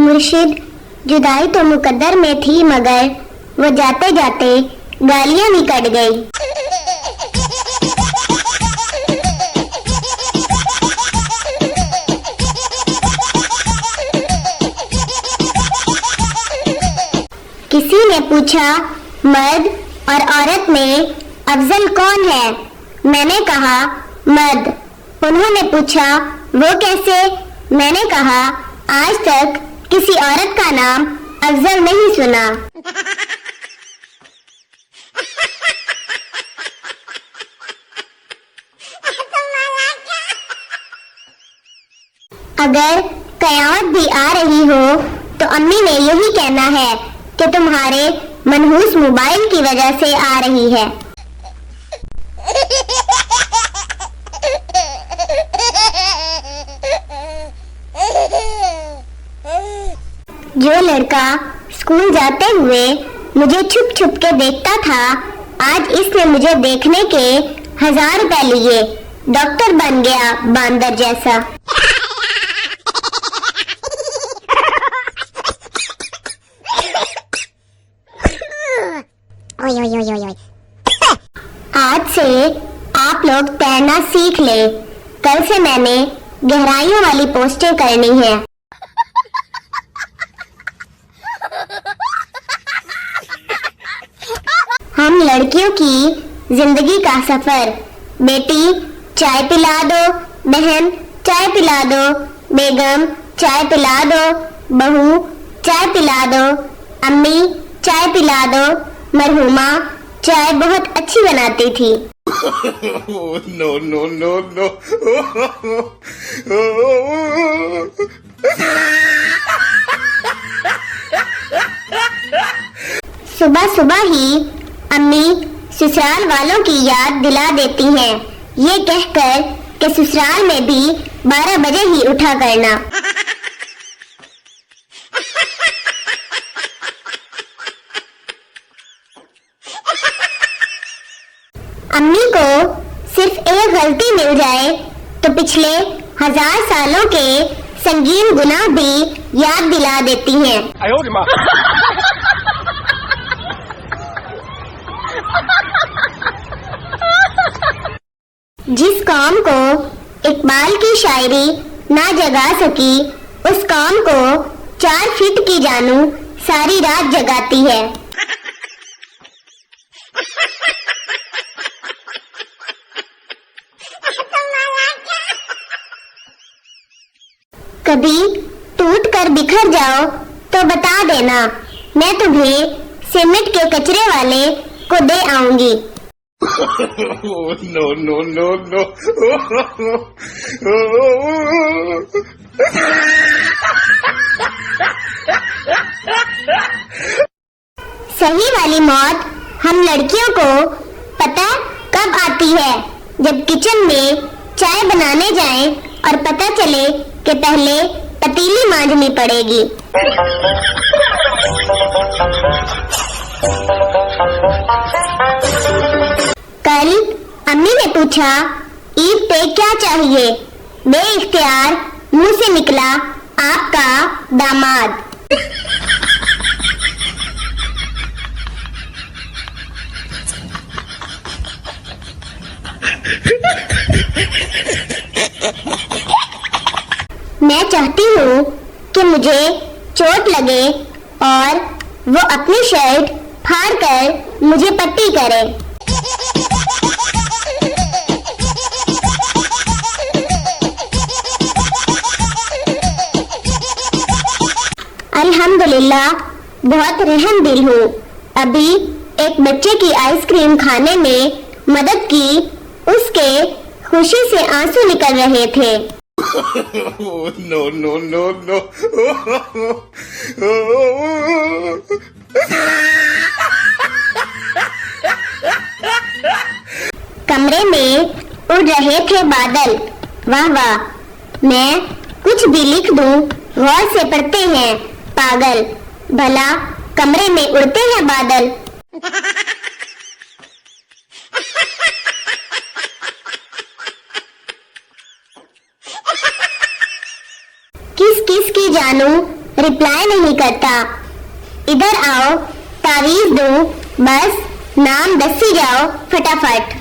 मुर्शिद, जुदाई तो मुकद्दर में थी मगर वो जाते जाते गालियां भी कट गई। किसी ने पूछा, मर्द और औरत में अफजल कौन है? मैंने कहा, मर्द। उन्होंने पूछा, वो कैसे? मैंने कहा, आज तक किसी औरत का नाम अफजल नहीं सुना। अगर कयामत भी आ रही हो तो अम्मी ने यही कहना है कि तुम्हारे मनहूस मोबाइल की वजह से आ रही है। जो लड़का स्कूल जाते हुए मुझे छुप छुप के देखता था, आज इसने मुझे देखने के 1000 रुपए लिए। डॉक्टर बन गया बांदर जैसा। ओय ओय ओय ओय। आज से आप लोग तैरना सीख ले। कल से मैंने गहराइयों वाली पोस्टें करनी है। हम लड़कियों की जिंदगी का सफर। बेटी चाय पिला दो, बहन चाय पिला दो, बेगम चाय पिला दो, बहू चाय पिला दो, अम्मी चाय पिला दो। मरहुमा चाय बहुत अच्छी बनाती थी। No no no no. सुबह सुबह ही अम्मी ससुराल वालों की याद दिला देती हैं, ये कहकर कि ससुराल में भी 12 बजे ही उठा करना। अम्मी को सिर्फ एक गलती मिल जाए तो पिछले 1000 सालों के संगीन गुनाह भी याद दिला देती हैं। जिस कौम को इकबाल की शायरी ना जगा सकी, उस कौम को 4 फीट की जानू सारी रात जगाती है। कभी टूट कर बिखर जाओ तो बता देना, मैं तुम्हें सीमेंट के कचरे वाले को दे आऊंगी। No no no no. सही वाली मौत हम लड़कियों को पता कब आती है? जब किचन में चाय बनाने जाएं और पता चले कि पहले पतीली मांजनी पड़ेगी। कल अम्मी ने पूछा, ईद पे क्या चाहिए? बेइख्तियार मुंह से निकला, आपका दामाद। मैं चाहती हूँ कि मुझे चोट लगे और वो अपनी शर्ट फाड़ कर मुझे पट्टी करे। अल्हम्दुलिल्लाह बहुत रहम दिल हूँ। अभी एक बच्चे की आइसक्रीम खाने में मदद की, उसके खुशी से आंसू निकल रहे थे। No no no no. कमरे में उड़ रहे थे बादल। वाह वाह, मैं कुछ भी लिख दूं गौर से पढ़ते हैं पागल। भला कमरे में उड़ते हैं बादल। किस किस की जानू रिप्लाई नहीं करता। इधर आओ, तावीज दूं, बस नाम दसी जाओ फटाफट।